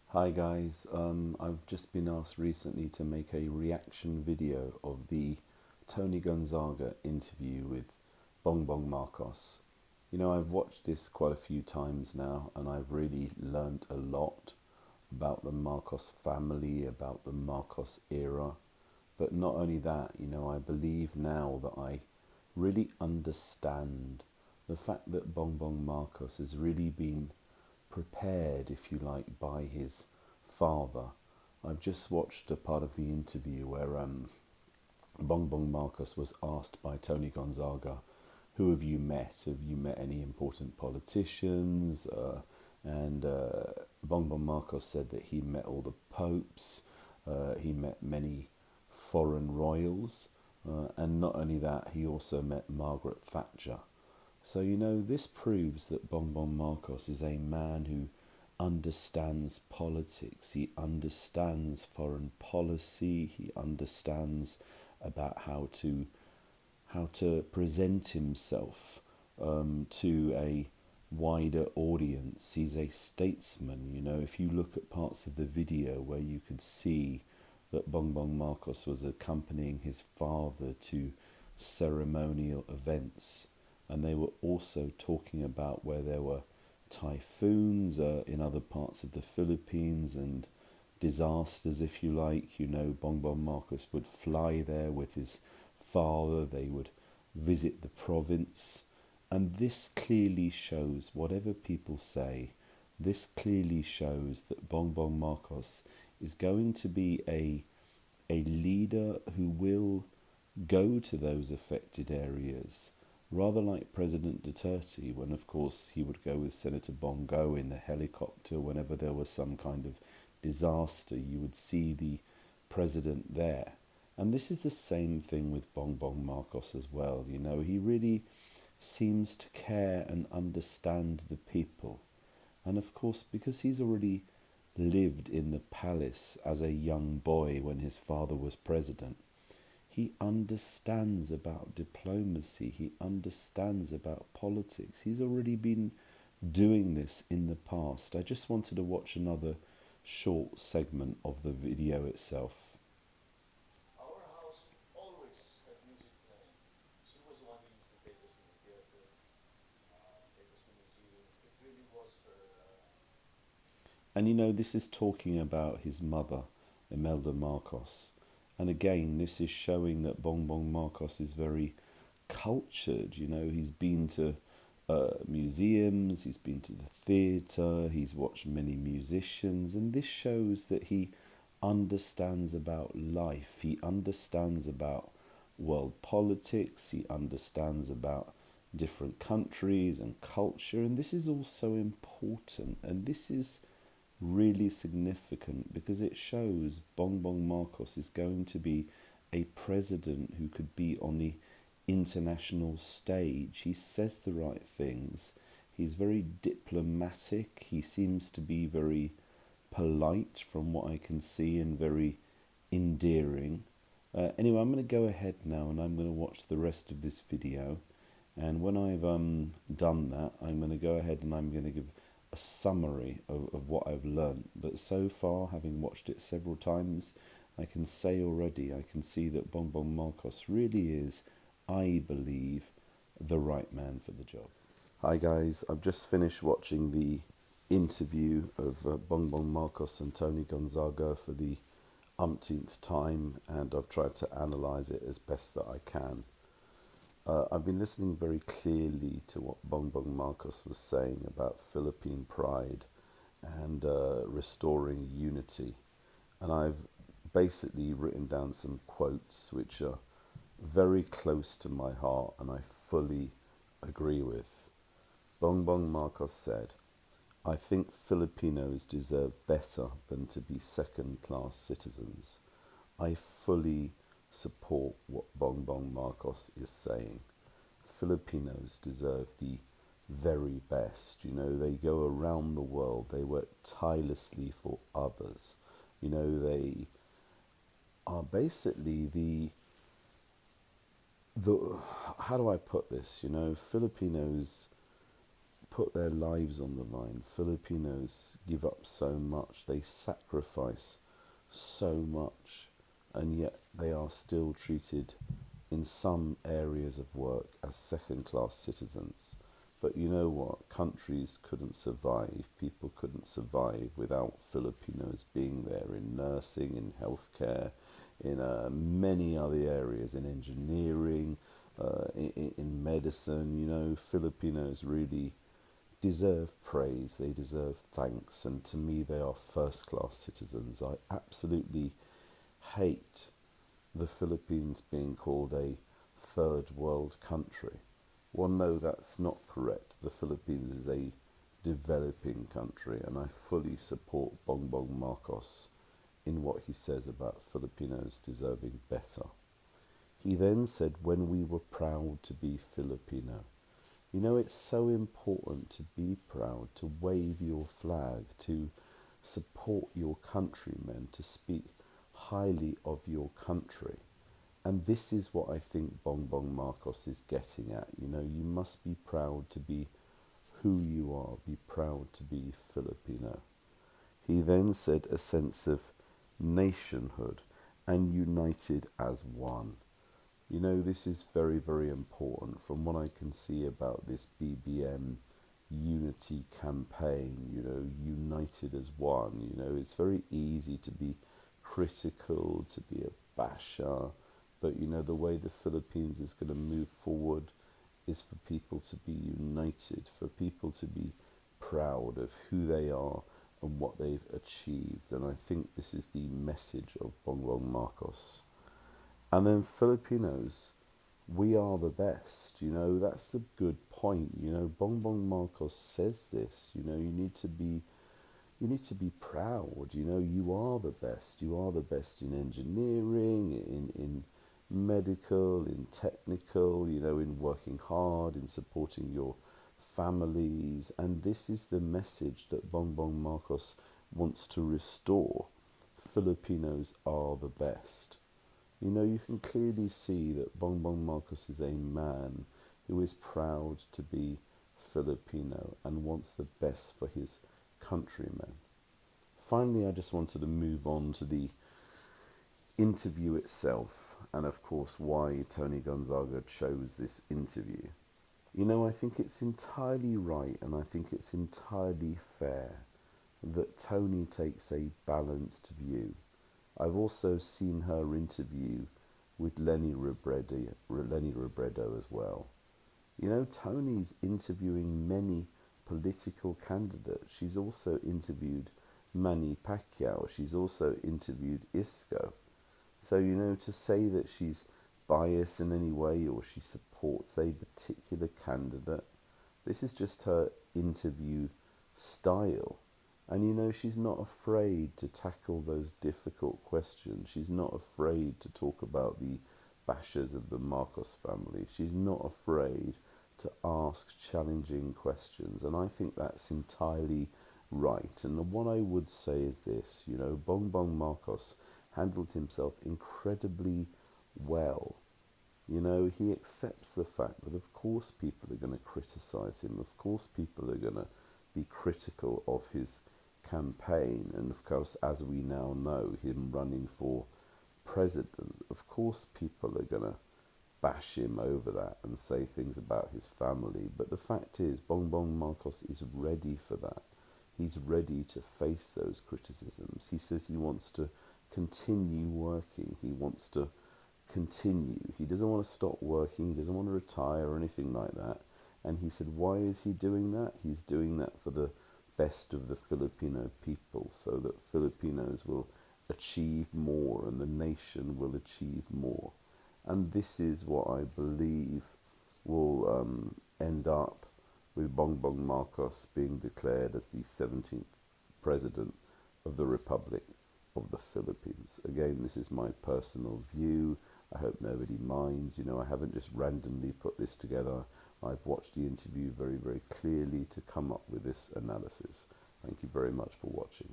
Hi guys, I've just been asked recently to make a reaction video of the Toni Gonzaga interview with Bong Bong Marcos. You know, I've watched this quite a few times now and I've really learnt a lot about the Marcos family, about the Marcos era. But not only that, you know, I believe now that I really understand the fact that Bong Bong Marcos has really been prepared, if you like, by his father. I've just watched a part of the interview where Bong Bong Marcos was asked by Toni Gonzaga, who have you met? Have you met any important politicians? And Bong Bong Marcos said that he met all the popes, he met many foreign royals, and not only that, he also met Margaret Thatcher. So, you know, this proves that Bong Bong Marcos is a man who understands politics, he understands foreign policy, he understands about how to present himself to a wider audience. He's a statesman, you know. If you look at parts of the video where you could see that Bong Bong Marcos was accompanying his father to ceremonial events, and they were also talking about where there were typhoons in other parts of the Philippines and disasters, if you like. You know, Bong Bong Marcos would fly there with his father, they would visit the province, and this clearly shows, whatever people say, this clearly shows that Bong Bong Marcos is going to be a leader who will go to those affected areas, rather like President Duterte, when of course he would go with Senator Bongo in the helicopter whenever there was some kind of disaster. You would see the president there. And this is the same thing with Bong Bong Marcos as well. You know, he really seems to care and understand the people. And of course, because he's already lived in the palace as a young boy when his father was president, he understands about diplomacy, he understands about politics. He's already been doing this in the past. I just wanted to watch another short segment of the video itself. And you know, this is talking about his mother, Imelda Marcos. And again, this is showing that Bong Bong Marcos is very cultured. You know, he's been to museums, he's been to the theatre, he's watched many musicians, and this shows that he understands about life, he understands about world politics, he understands about different countries and culture, and this is also important, and this is really significant because it shows Bong Bong Marcos is going to be a president who could be on the international stage. He says the right things. He's very diplomatic. He seems to be very polite from what I can see and very endearing. Anyway, I'm going to go ahead now and I'm going to watch the rest of this video. And when I've done that, I'm going to go ahead and I'm going to give a summary of what I've learned. But so far, having watched it several times, I can say already, I can see that Bong Bong Marcos really is, I believe, the right man for the job. Hi guys, I've just finished watching the interview of Bong Bong Marcos and Toni Gonzaga for the umpteenth time, and I've tried to analyse it as best that I can. I've been listening very clearly to what Bong Bong Marcos was saying about Philippine pride and restoring unity. And I've basically written down some quotes which are very close to my heart and I fully agree with. Bong Bong Marcos said, "I think Filipinos deserve better than to be second-class citizens." I fully support what Bong Bong Marcos is saying. Filipinos deserve the very best. You know, they go around the world, they work tirelessly for others. You know, they are basically the how do I put this? Filipinos put their lives on the line. Filipinos give up so much. They sacrifice so much, and yet they are still treated in some areas of work as second-class citizens. But you know what? Countries couldn't survive, people couldn't survive without Filipinos being there in nursing, in healthcare, in many other areas, in engineering, in medicine. Filipinos really deserve praise, they deserve thanks, and to me, they are first class citizens. I absolutely hate the Philippines being called a third world country. Well, no, that's not correct. The Philippines is a developing country, and I fully support Bong Bong Marcos in what he says about Filipinos deserving better. He then said, when we were proud to be Filipino. It's so important to be proud, to wave your flag, to support your countrymen, to speak highly of your country. And this is what I think Bong Bong Marcos is getting at. You must be proud to be who you are, be proud to be Filipino. He then said a sense of nationhood and united as one. This is very, very important from what I can see about this BBM unity campaign, united as one. It's very easy to be critical, to be a basher, but the way the Philippines is going to move forward is for people to be united, for people to be proud of who they are and what they've achieved. And I think this is the message of Bong Bong Marcos. And then Filipinos, we are the best. That's the good point. Bong Bong Marcos says this. You need to be proud. You are the best. You are the best in engineering, in medical, in technical, in working hard, in supporting your families. And this is the message that Bong Bong Marcos wants to restore. Filipinos are the best. You can clearly see that Bong Bong Marcos is a man who is proud to be Filipino and wants the best for his countrymen. Finally, I just wanted to move on to the interview itself and, of course, why Toni Gonzaga chose this interview. I think it's entirely right and I think it's entirely fair that Toni takes a balanced view. I've also seen her interview with Lenny Robredo as well. Toni's interviewing many political candidates. She's also interviewed Manny Pacquiao. She's also interviewed Isco. So, to say that she's biased in any way or she supports a particular candidate, this is just her interview style. And she's not afraid to tackle those difficult questions. She's not afraid to talk about the bashers of the Marcos family. She's not afraid to ask challenging questions. And I think that's entirely right. And what I would say is this, Bong Bong Marcos handled himself incredibly well. He accepts the fact that of course people are going to criticize him. Of course people are going to be critical of his campaign, and of course, as we now know, him running for president, of course people are going to bash him over that and say things about his family. But the fact is, Bong Bong Marcos is ready for that. He's ready to face those criticisms. He says he wants to continue working. He wants to continue. He doesn't want to stop working. He doesn't want to retire or anything like that. And he said, why is he doing that? He's doing that for the best of the Filipino people, so that Filipinos will achieve more and the nation will achieve more. And this is what I believe will end up with Bong Bong Marcos being declared as the 17th President of the Republic of the Philippines. Again, this is my personal view. I hope nobody minds. I haven't just randomly put this together. I've watched the interview very, very clearly to come up with this analysis. Thank you very much for watching.